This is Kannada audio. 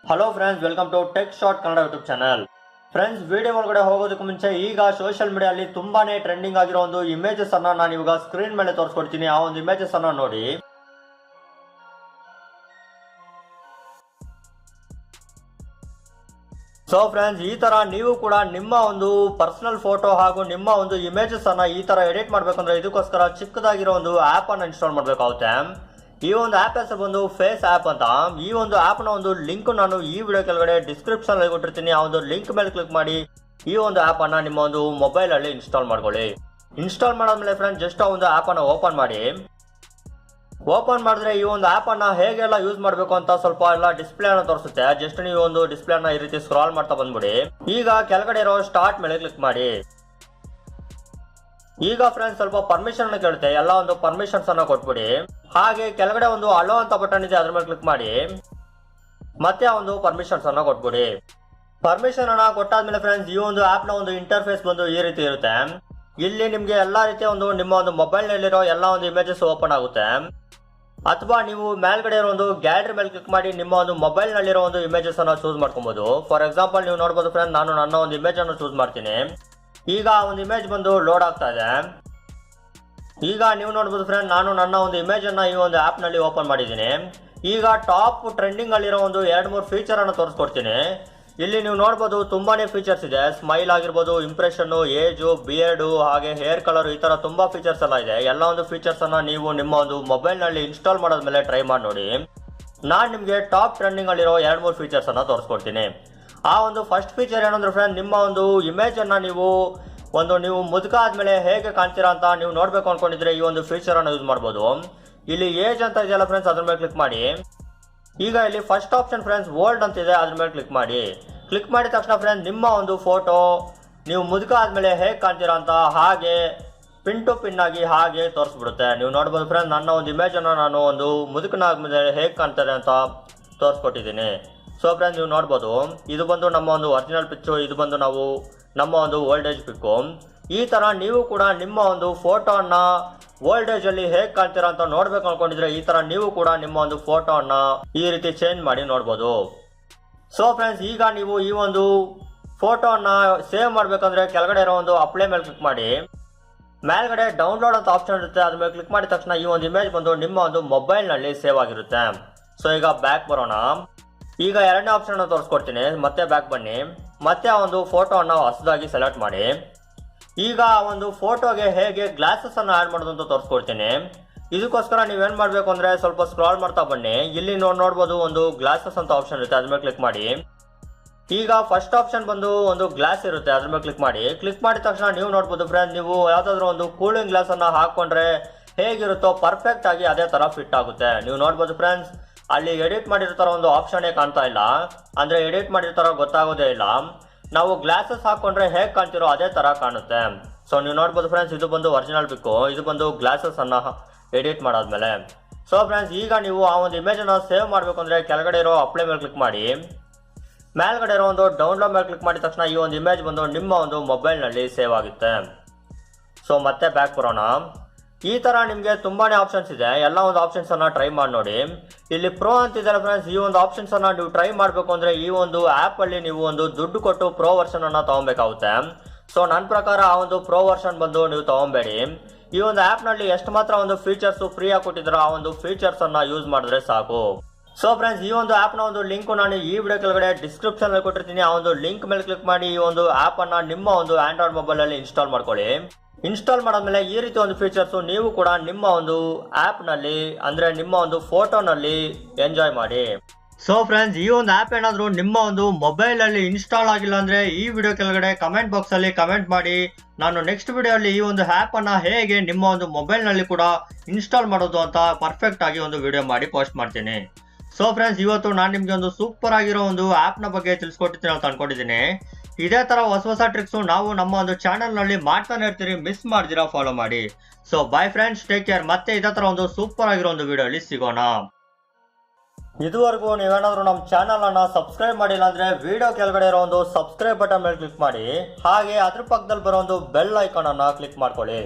Hello friends, welcome to tech short Kannada YouTube channel. Friends, video ಒಳಗಡೆ ಹೋಗೋದಕ್ಕೆ ಮುಂಚೆ ಈಗ ಸೋಷಿಯಲ್ ಮೀಡಿಯಾದಲ್ಲಿ ತುಂಬಾನೇ ಟ್ರೆಂಡಿಂಗ್ ಆಗಿರೋ ಒಂದು ಇಮೇಜಸ್ ಅನ್ನ ನಾನು ಇವಾಗ ಸ್ಕ್ರೀನ್ ಮೇಲೆ ತೋರಿಸ್ಕೊಡ್ತೀನಿ. ಆ ಒಂದು ಇಮೇಜಸ್ ಅನ್ನ ನೋಡಿ. ಸೊ ಫ್ರೆಂಡ್ಸ್, ಈ ತರ ನೀವು ಕೂಡ ನಿಮ್ಮ ಒಂದು ಪರ್ಸನಲ್ ಫೋಟೋ ಹಾಗೂ ನಿಮ್ಮ ಒಂದು ಇಮೇಜಸ್ ಅನ್ನ ಈ ತರ ಎಡಿಟ್ ಮಾಡ್ಬೇಕಂದ್ರೆ ಇದಕ್ಕೋಸ್ಕರ ಚಿಕ್ಕದಾಗಿರೋ ಒಂದು ಆಪ್ ಅನ್ನ ಇನ್ಸ್ಟಾಲ್ ಮಾಡ್ಬೇಕಾಗುತ್ತೆ. ಈ ಒಂದು ಆಪ್ ಹೆಸರು ಬಂದು ಫೇಸ್ ಆಪ್ ಅಂತ. ಈ ಒಂದು ಆಪ್ ನ ಒಂದು ಲಿಂಕ್ ನಾನು ಈ ವಿಡಿಯೋ ಕೆಳಗಡೆ ಡಿಸ್ಕ್ರಿಪ್ಷನ್ ಅಲ್ಲಿ ಕೊಟ್ಟಿರ್ತೀನಿ. ಆ ಒಂದು ಲಿಂಕ್ ಮೇಲೆ ಕ್ಲಿಕ್ ಮಾಡಿ ಈ ಒಂದು ಆಪ್ ಅನ್ನ ನಿಮ್ಮ ಒಂದು ಮೊಬೈಲ್ ಅಲ್ಲಿ ಇನ್ಸ್ಟಾಲ್ ಮಾಡ್ಕೊಳ್ಳಿ. ಇನ್ಸ್ಟಾಲ್ ಮಾಡಾದ್ಮೇಲೆ ಫ್ರೆಂಡ್ಸ್, ಜಸ್ಟ್ ಆ ಒಂದು ಆಪ್ ಅನ್ನ ಓಪನ್ ಮಾಡಿ. ಓಪನ್ ಮಾಡಿದ್ರೆ ಈ ಒಂದು ಆಪ್ ಅನ್ನ ಹೇಗೆಲ್ಲ ಯೂಸ್ ಮಾಡಬೇಕು ಅಂತ ಸ್ವಲ್ಪ ಎಲ್ಲ ಡಿಸ್ಪ್ಲೇ ಅನ್ನ ತೋರಿಸುತ್ತೆ. ಜಸ್ಟ್ ನೀವು ಒಂದು ಡಿಸ್ಪ್ಲೇ ಅನ್ನ ಈ ರೀತಿ ಸ್ಕ್ರಾಲ್ ಮಾಡ್ತಾ ಬಂದ್ಬಿಡಿ. ಈಗ ಕೆಳಗಡೆ ಇರೋ ಸ್ಟಾರ್ಟ್ ಮೇಲೆ ಕ್ಲಿಕ್ ಮಾಡಿ. ಈಗ ಫ್ರೆಂಡ್ಸ್, ಸ್ವಲ್ಪ ಪರ್ಮಿಷನ್ ಕೇಳುತ್ತೆ. ಎಲ್ಲ ಒಂದು ಪರ್ಮಿಷನ್ಸ್ ಅನ್ನ ಕೊಟ್ಬಿಡಿ. ಹಾಗೆ ಕೆಳಗಡೆ ಒಂದು ಅಲೋ ಅಂತ ಬಟನ್ ಇದೆ, ಅದ್ರ ಮೇಲೆ ಕ್ಲಿಕ್ ಮಾಡಿ. ಮತ್ತೆ ಆ ಒಂದು ಪರ್ಮಿಷನ್ಸ್ ಅನ್ನ ಕೊಟ್ಬಿಡಿ. ಪರ್ಮಿಷನ್ ಅನ್ನ ಕೊಟ್ಟಾದ್ಮೇಲೆ ಫ್ರೆಂಡ್ಸ್, ಈ ಒಂದು ಆಪ್ ನ ಒಂದು ಇಂಟರ್ಫೇಸ್ ಬಂದು ಈ ರೀತಿ ಇರುತ್ತೆ. ಇಲ್ಲಿ ನಿಮ್ಗೆ ಎಲ್ಲಾ ರೀತಿಯ ಒಂದು ನಿಮ್ಮ ಒಂದು ಮೊಬೈಲ್ ನಲ್ಲಿರೋ ಎಲ್ಲ ಒಂದು ಇಮೇಜಸ್ ಓಪನ್ ಆಗುತ್ತೆ. ಅಥವಾ ನೀವು ಮೇಲ್ಗಡೆ ಇರೋ ಒಂದು ಗ್ಯಾಲರಿ ಮೇಲೆ ಕ್ಲಿಕ್ ಮಾಡಿ ನಿಮ್ಮ ಒಂದು ಮೊಬೈಲ್ ನಲ್ಲಿರೋ ಒಂದು ಇಮೇಜಸ್ ಅನ್ನ ಚೂಸ್ ಮಾಡ್ಕೊಬಹುದು. ಫಾರ್ ಎಕ್ಸಾಂಪಲ್, ನೀವು ನೋಡಬಹುದು ಫ್ರೆಂಡ್, ನಾನು ನನ್ನ ಒಂದು ಇಮೇಜ್ ಅನ್ನು ಚೂಸ್ ಮಾಡ್ತೀನಿ. ಈಗ ಒಂದು ಇಮೇಜ್ ಬಂದು ಲೋಡ್ ಆಗ್ತಾ ಇದೆ. ಈಗ ನೀವು ನೋಡಬಹುದು ಫ್ರೆಂಡ್, ನಾನು ನನ್ನ ಒಂದು ಇಮೇಜ್ ಅನ್ನ ಈ ಒಂದು ಆಪ್ ನಲ್ಲಿ ಓಪನ್ ಮಾಡಿದ್ದೀನಿ. ಈಗ ಟಾಪ್ ಟ್ರೆಂಡಿಂಗ್ ಅಲ್ಲಿರೋ ಒಂದು 2-3 ಫೀಚರ್ ಅನ್ನು ತೋರಿಸ್ಕೊಡ್ತೀನಿ. ಇಲ್ಲಿ ನೀವು ನೋಡಬಹುದು ತುಂಬಾನೇ ಫೀಚರ್ಸ್ ಇದೆ. ಸ್ಮೈಲ್ ಆಗಿರ್ಬೋದು, ಇಂಪ್ರೆಷನ್, ಏಜ್, ಬಿಯರ್ಡ್, ಹಾಗೆ ಹೇರ್ ಕಲರ್, ಈ ತರ ತುಂಬಾ ಫೀಚರ್ಸ್ ಎಲ್ಲ ಇದೆ. ಎಲ್ಲ ಒಂದು ಫೀಚರ್ಸ್ ಅನ್ನ ನೀವು ನಿಮ್ಮ ಒಂದು ಮೊಬೈಲ್ ನಲ್ಲಿ ಇನ್ಸ್ಟಾಲ್ ಮಾಡಾದ್ಮೇಲೆ ಟ್ರೈ ಮಾಡಿ ನೋಡಿ. ನಾನ್ ನಿಮ್ಗೆ ಟಾಪ್ ಟ್ರೆಂಡಿಂಗ್ ಅಲ್ಲಿರೋ 2-3 ಫೀಚರ್ಸ್ ಅನ್ನ ತೋರಿಸ್ಕೊಡ್ತೀನಿ. ಆ ಒಂದು ಫಸ್ಟ್ ಫೀಚರ್ ಏನಂದ್ರೆ ಫ್ರೆಂಡ್, ನಿಮ್ಮ ಒಂದು ಇಮೇಜ್ ಅನ್ನ ನೀವು ಮುದುಕ ಆದ್ಮೇಲೆ ಹೇಗೆ ಕಾಣ್ತೀರಾ ಅಂತ ನೀವು ನೋಡ್ಬೇಕು ಅನ್ಕೊಂಡಿದ್ರೆ ಈ ಒಂದು ಫೀಚರ್ ಅನ್ನು ಯೂಸ್ ಮಾಡಬಹುದು. ಇಲ್ಲಿ ಏಜ್ ಅಂತ ಇದೆಯಲ್ಲ ಫ್ರೆಂಡ್ಸ್, ಅದ್ರ ಮೇಲೆ ಕ್ಲಿಕ್ ಮಾಡಿ. ಈಗ ಇಲ್ಲಿ ಫಸ್ಟ್ ಆಪ್ಷನ್ ಫ್ರೆಂಡ್ಸ್ ಓಲ್ಡ್ ಅಂತ ಇದೆ, ಅದ್ರ ಮೇಲೆ ಕ್ಲಿಕ್ ಮಾಡಿ. ಕ್ಲಿಕ್ ಮಾಡಿದ ತಕ್ಷಣ ಫ್ರೆಂಡ್ಸ್, ನಿಮ್ಮ ಒಂದು ಫೋಟೋ ನೀವು ಮುದುಕ ಆದ್ಮೇಲೆ ಹೇಗೆ ಕಾಣ್ತೀರಾ ಅಂತ ಹಾಗೆ ಪಿನ್ ಟು ಪಿನ್ ಆಗಿ ಹಾಗೆ ತೋರಿಸ್ಬಿಡುತ್ತೆ. ನೀವು ನೋಡ್ಬೋದು ಫ್ರೆಂಡ್ಸ್, ನನ್ನ ಒಂದು ಇಮೇಜ್ ಅನ್ನ ನಾನು ಒಂದು ಮುದುಕನಾದ್ಮೇಲೆ ಹೇಗೆ ಕಾಣ್ತಾರೆ ಅಂತ ತೋರಿಸ್ಕೊಟ್ಟಿದ್ದೀನಿ. ಸೊ ಫ್ರೆಂಡ್ಸ್, ನೀವು ನೋಡ್ಬೋದು, ಇದು ಬಂದು ನಮ್ಮ ಒಂದು ಒರಿಜಿನಲ್ ಪಿಕ್ಚು, ಇದು ಬಂದು ನಾವು ನಮ್ಮ ಒಂದು ಓಲ್ಡ್ ಏಜ್ ಪಿಕ್ಕು. ಈ ತರ ನೀವು ಕೂಡ ನಿಮ್ಮ ಒಂದು ಫೋಟೋ ಅನ್ನ ಓಲ್ಡ್ ಏಜ್ ಅಲ್ಲಿ ಹೇಗೆ ಕಾಣ್ತೀರಾ ಅಂತ ನೋಡ್ಬೇಕು ಅನ್ಕೊಂಡಿದ್ರೆ ಈ ತರ ನೀವು ಕೂಡ ನಿಮ್ಮ ಒಂದು ಫೋಟೋ ಅನ್ನ ಈ ರೀತಿ ಚೇಂಜ್ ಮಾಡಿ ನೋಡ್ಬೋದು. ಸೊ ಫ್ರೆಂಡ್ಸ್, ಈಗ ನೀವು ಈ ಒಂದು ಫೋಟೋ ಅನ್ನ ಸೇವ್ ಮಾಡ್ಬೇಕಂದ್ರೆ ಕೆಳಗಡೆ ಇರೋ ಒಂದು ಅಪ್ಲೈ ಮೇಲೆ ಕ್ಲಿಕ್ ಮಾಡಿ. ಮೇಲ್ಗಡೆ ಡೌನ್ಲೋಡ್ ಅಂತ ಆಪ್ಷನ್ ಇರುತ್ತೆ, ಅದ್ರ ಮೇಲೆ ಕ್ಲಿಕ್ ಮಾಡಿದ ತಕ್ಷಣ ಈ ಒಂದು ಇಮೇಜ್ ಬಂದು ನಿಮ್ಮ ಒಂದು ಮೊಬೈಲ್ ನಲ್ಲಿ ಸೇವ್ ಆಗಿರುತ್ತೆ. ಸೊ ಈಗ ಬ್ಯಾಕ್ ಬರೋಣ. ಈಗ ಎರಡನೇ ಆಪ್ಷನ್ ಅನ್ನು ತೋರಿಸ್ಕೊಡ್ತೀನಿ. ಮತ್ತೆ ಬ್ಯಾಕ್ ಬನ್ನಿ. ಮತ್ತೆ ಆ ಒಂದು ಫೋಟೋ ಅನ್ನ ಹೊಸದಾಗಿ ಸೆಲೆಕ್ಟ್ ಮಾಡಿ. ಈಗ ಆ ಒಂದು ಫೋಟೋಗೆ ಹೇಗೆ ಗ್ಲಾಸಸ್ ಅನ್ನು ಆಡ್ ಮಾಡೋದು ಅಂತ ತೋರಿಸ್ಕೊಡ್ತೀನಿ. ಇದಕ್ಕೋಸ್ಕರ ನೀವೇನ್ ಮಾಡ್ಬೇಕು ಅಂದ್ರೆ ಸ್ವಲ್ಪ ಸ್ಕ್ರಾಲ್ ಮಾಡ್ತಾ ಬನ್ನಿ. ಇಲ್ಲಿ ನೋಡ್ಬೋದು ಒಂದು ಗ್ಲಾಸಸ್ ಅಂತ ಆಪ್ಷನ್ ಇರುತ್ತೆ, ಅದ್ರ ಮೇಲೆ ಕ್ಲಿಕ್ ಮಾಡಿ. ಈಗ ಫಸ್ಟ್ ಆಪ್ಷನ್ ಬಂದು ಒಂದು ಗ್ಲಾಸ್ ಇರುತ್ತೆ, ಅದ್ರ ಮೇಲೆ ಕ್ಲಿಕ್ ಮಾಡಿ. ಕ್ಲಿಕ್ ಮಾಡಿದ ತಕ್ಷಣ ನೀವು ನೋಡ್ಬೋದು ಫ್ರೆಂಡ್, ನೀವು ಯಾವ್ದಾದ್ರು ಒಂದು ಕೂಲಿಂಗ್ ಗ್ಲಾಸ್ ಅನ್ನ ಹಾಕೊಂಡ್ರೆ ಹೇಗಿರುತ್ತೋ ಪರ್ಫೆಕ್ಟ್ ಆಗಿ ಅದೇ ತರ ಫಿಟ್ ಆಗುತ್ತೆ. ನೀವು ನೋಡ್ಬೋದು ಫ್ರೆಂಡ್ಸ್, ಅಲ್ಲಿ ಎಡಿಟ್ ಮಾಡಿರ್ತಾರ ಒಂದು ಆಪ್ಷನ್ ಕಾಣ್ತಾ ಇಲ್ಲ, ಅಂದ್ರೆ ಎಡಿಟ್ ಮಾಡಿರ್ತಾರ ಗೊತ್ತಾಗೋದೇ ಇಲ್ಲ. ನಾವು ಗ್ಲಾಸಸ್ ಹಾಕೊಂಡ್ರೆ ಹೇಗೆ ಕಾಣ್ತಿರೋ ಅದೇ ತರ ಕಾಣುತ್ತೆ. ಸೊ ನೀವು ನೋಡ್ಬೋದು ಫ್ರೆಂಡ್ಸ್, ಇದು ಬಂದು ಒರಿಜಿನಲ್ ಪಿಕ್ಕು, ಇದು ಬಂದು ಗ್ಲಾಸಸ್ ಅನ್ನ ಎಡಿಟ್ ಮಾಡಾದ್ಮೇಲೆ. ಸೊ ಫ್ರೆಂಡ್ಸ್, ಈಗ ನೀವು ಆ ಒಂದು ಇಮೇಜ್ ಅನ್ನ ಸೇವ್ ಮಾಡ್ಬೇಕು ಅಂದ್ರೆ ಕೆಳಗಡೆ ಇರೋ ಅಪ್ಲೈ ಮೇಲೆ ಕ್ಲಿಕ್ ಮಾಡಿ. ಮೇಲ್ಗಡೆ ಇರೋ ಒಂದು ಡೌನ್ಲೋಡ್ ಮೇಲೆ ಕ್ಲಿಕ್ ಮಾಡಿದ ತಕ್ಷಣ ಈ ಒಂದು ಇಮೇಜ್ ಬಂದು ನಿಮ್ಮ ಒಂದು ಮೊಬೈಲ್ ನಲ್ಲಿ ಸೇವ್ ಆಗುತ್ತೆ. ಸೊ ಮತ್ತೆ ಬ್ಯಾಕ್ ಬರೋಣ. ಈ ತರ ನಿಮ್ಗೆ ತುಂಬಾನೇ ಆಪ್ಷನ್ಸ್ ಇದೆ. ಎಲ್ಲ ಒಂದು ಆಪ್ಷನ್ಸ್ ಅನ್ನ ಟ್ರೈ ಮಾಡಿ ನೋಡಿ. ಇಲ್ಲಿ ಪ್ರೋ ಅಂತಿದ್ದಾರೆ ಫ್ರೆಂಡ್ಸ್, ಈ ಒಂದು ಆಪ್ಷನ್ಸ್ ಅನ್ನ ನೀವು ಟ್ರೈ ಮಾಡ್ಬೇಕು ಅಂದ್ರೆ ಈ ಒಂದು ಆಪ್ ಅಲ್ಲಿ ನೀವು ಒಂದು ದುಡ್ಡು ಕೊಟ್ಟು ಪ್ರೋ ವರ್ಷನ್ ಅನ್ನ ತಗೊಬೇಕಾಗುತ್ತೆ. ಸೊ ನನ್ನ ಪ್ರಕಾರ ಆ ಒಂದು ಪ್ರೋ ವರ್ಷನ್ ಬಂದು ನೀವು ತಗೊಬೇಡಿ. ಈ ಒಂದು ಆಪ್ ನಲ್ಲಿ ಎಷ್ಟು ಮಾತ್ರ ಒಂದು ಫೀಚರ್ಸ್ ಫ್ರೀ ಆಗಿ ಕೊಟ್ಟಿದ್ರು ಆ ಒಂದು ಫೀಚರ್ಸ್ ಅನ್ನ ಯೂಸ್ ಮಾಡಿದ್ರೆ ಸಾಕು. ಸೊ ಫ್ರೆಂಡ್ಸ್, ಈ ಒಂದು ಆಪ್ ನ ಒಂದು ಲಿಂಕ್ ನಾನು ಈ ವಿಡಿಯೋ ಕೆಳಗಡೆ ಡಿಸ್ಕ್ರಿಪ್ಷನ್ ಅಲ್ಲಿ ಕೊಟ್ಟಿರ್ತೀನಿ. ಆ ಒಂದು ಲಿಂಕ್ ಮೇಲೆ ಕ್ಲಿಕ್ ಮಾಡಿ ಈ ಒಂದು ಆಪ್ ಅನ್ನ ನಿಮ್ಮ ಒಂದು ಆಂಡ್ರಾಯ್ಡ್ ಮೊಬೈಲ್ ಅಲ್ಲಿ ಇನ್ಸ್ಟಾಲ್ ಮಾಡ್ಕೊಳ್ಳಿ. ಇನ್ಸ್ಟಾಲ್ ಮಾಡಾದ್ಮೇಲೆ ಈ ರೀತಿ ಒಂದು ಫೀಚರ್ಸ್ ನೀವು ಕೂಡ ನಿಮ್ಮ ಒಂದು ಆಪ್ ನಲ್ಲಿ ಅಂದ್ರೆ ನಿಮ್ಮ ಒಂದು ಫೋಟೋನಲ್ಲಿ ಎಂಜಾಯ್ ಮಾಡಿ. ಸೊ ಫ್ರೆಂಡ್ಸ್, ಈ ಒಂದು ಆಪ್ ಏನಾದ್ರು ನಿಮ್ಮ ಒಂದು ಮೊಬೈಲ್ ಅಲ್ಲಿ ಇನ್ಸ್ಟಾಲ್ ಆಗಿಲ್ಲ ಅಂದ್ರೆ ಈ ವಿಡಿಯೋ ಕೆಳಗಡೆ ಕಮೆಂಟ್ ಬಾಕ್ಸ್ ಅಲ್ಲಿ ಕಮೆಂಟ್ ಮಾಡಿ. ನಾನು ನೆಕ್ಸ್ಟ್ ವಿಡಿಯೋ ಅಲ್ಲಿ ಈ ಒಂದು ಆಪ್ ಅನ್ನ ಹೇಗೆ ನಿಮ್ಮ ಒಂದು ಮೊಬೈಲ್ ನಲ್ಲಿ ಕೂಡ ಇನ್ಸ್ಟಾಲ್ ಮಾಡೋದು ಅಂತ ಪರ್ಫೆಕ್ಟ್ ಆಗಿ ಒಂದು ವಿಡಿಯೋ ಮಾಡಿ ಪೋಸ್ಟ್ ಮಾಡ್ತೀನಿ. ಸೊ ಫ್ರೆಂಡ್ಸ್, ಇವತ್ತು ನಾನು ನಿಮ್ಗೆ ಒಂದು ಸೂಪರ್ ಆಗಿರೋ ಒಂದು ಆಪ್ ನ ಬಗ್ಗೆ ತಿಳಿಸ್ಕೊಟ್ಟಿದ್ದೀನಿ ಅಂತ ಅನ್ಕೊಂಡಿದ್ದೀನಿ. ಇದೇ ತರ ಹೊಸ ಟ್ರಿಕ್ಸ್ ನಾವು ನಮ್ಮ ಒಂದು ಚಾನಲ್ ನಲ್ಲಿ ಮಾಡ್ತಾನೆ ಇರ್ತೀರಿ, ಮಿಸ್ ಮಾಡ್ದಿರಾ ಫಾಲೋ ಮಾಡಿ. So bye friends, take care. ಮತ್ತೆ ಇದೇ ತರ ಒಂದು ಸೂಪರ್ ಆಗಿರೋ ಒಂದು ವಿಡಿಯೋ ಅಲ್ಲಿ ಸಿಗೋಣ. ಇದುವರೆಗೂ ನೀವೇನಾದ್ರೂ ನಮ್ಮ ಚಾನಲ್ ಅನ್ನ ಸಬ್ಸ್ಕ್ರೈಬ್ ಮಾಡಿಲ್ಲ ಅಂದ್ರೆ ವಿಡಿಯೋ ಕೆಳಗಡೆ ಇರೋ ಒಂದು ಸಬ್ಸ್ಕ್ರೈಬ್ ಬಟನ್ ಮೇಲೆ ಕ್ಲಿಕ್ ಮಾಡಿ. ಹಾಗೆ ಅದ್ರ ಪಕ್ಕದಲ್ಲಿ ಬರೋ ಒಂದು ಬೆಲ್ ಐಕಾನ್ ಅನ್ನ ಕ್ಲಿಕ್ ಮಾಡ್ಕೊಳ್ಳಿ.